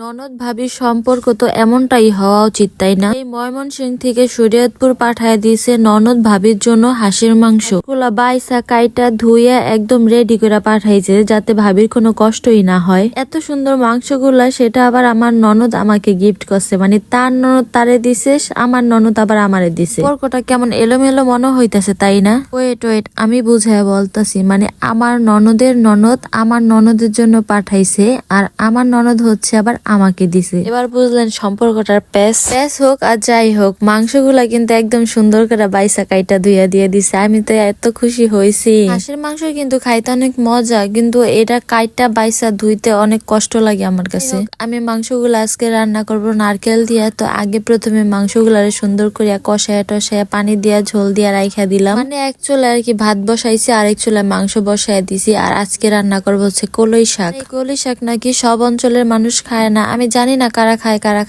ননদ ভাবির সম্পর্ক তো এমনটাই হওয়া উচিত, তাই না? এই ময়মনসিংহ থেকে শরীয়তপুর পাঠায় দিয়েছে ননদ ভাবির জন্য হাঁসের মাংস গুলা বাইসা কাইটা ধুইয়া একদম রেডি করে পাঠাইছে, যাতে ভাবির কোনো কষ্টই না হয়। এত সুন্দর মাংসগুলা সেটা আবার আমার ননদ আমাকে গিফট করছে, মানে তার ননদ তারে দিছে, আমার ননদ আবার আমারে দিছে। সম্পর্কটা কেমন এলোমেলো মনে হইতাছে, তাই না? ওয়েট আমি বুঝায় বলতাছি, মানে আমার ননদের ননদ আমার ননদের জন্য পাঠাইছে, আর আমার ননদ হচ্ছে আবার আমাকে দিছে। এবার বুঝলেন সম্পর্কটার প্যাস হোক আর যাই হোক, মাংসগুলা কিন্তু একদম সুন্দর করে বাইসা কাইটা ধুইয়া দিয়ে দিছে। আমি তো এত খুশি হয়েছি। হাঁসের মাংস কিন্তু খাইতে অনেক মজা, কিন্তু এটা কাইটা বাইসা ধুইতে অনেক কষ্ট লাগে আমার কাছে। আমি মাংসগুলো আজকে রান্না করব নারকেল দিয়া। তো আগে প্রথমে মাংসগুলারে সুন্দর করে কষায় টসায় পানি দিয়া ঝোল দিয়া রাইখা দিলাম, মানে এক চুলে আর কি ভাত বসাইছি, আর এক চুলে মাংস বসাই দিছি। আর আজকে রান্না করবো হচ্ছে কলই শাক। এই কলই শাক নাকি সব অঞ্চলের মানুষ খায় না, আমি জানি না কারা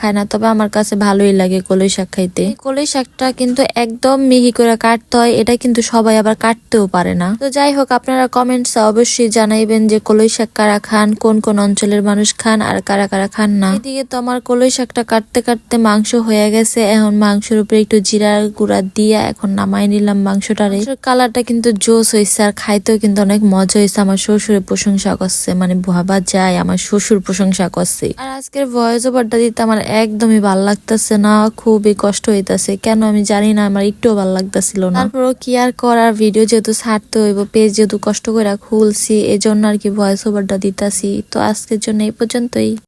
খায় না, তবে আমার কাছে ভালোই লাগে কলই শাক খাইতে। কলই শাকটা কিন্তু একদম মিহি করে কাটতে হয়, এটা কিন্তু সবাই আবার কাটতেও পারে না। তো যাই হোক, আপনারা কমেন্টস অবশ্যই জানাইবেন যে কলই শাক কারা খান, কোন কোন অঞ্চলের মানুষ খান আর কারা কারা খান না। এদিকে তো আমার কলই শাকটা কাটতে কাটতে মাংস হয়ে গেছে। এখন মাংসের উপরে একটু জিরার গুঁড়া দিয়া এখন নামাই নিলাম মাংসটারে। কালারটা কিন্তু জোস হয়েছে, আর খাইতেও কিন্তু অনেক মজা হয়েছে। আমার শ্বশুরের প্রশংসা করছে, মানে ভাবা যায় আমার শ্বশুর প্রশংসা করছে। আর আজকের ভয়েস ওভারটা দিতে আমার একদমই ভাল লাগতেছে না, খুবই কষ্ট হইতাছে। কেন আমি জানি না, আমার একটুও ভাল লাগতেছিল না। তারপরও কি আর করার, ভিডিও যেহেতু ছাড়তে হইব, পেজ যেহেতু কষ্ট করে খুলছি, এজন্য আর কি ভয়েস ওভারটা দিতাছি। তো আজকের জন্য এই পর্যন্তই।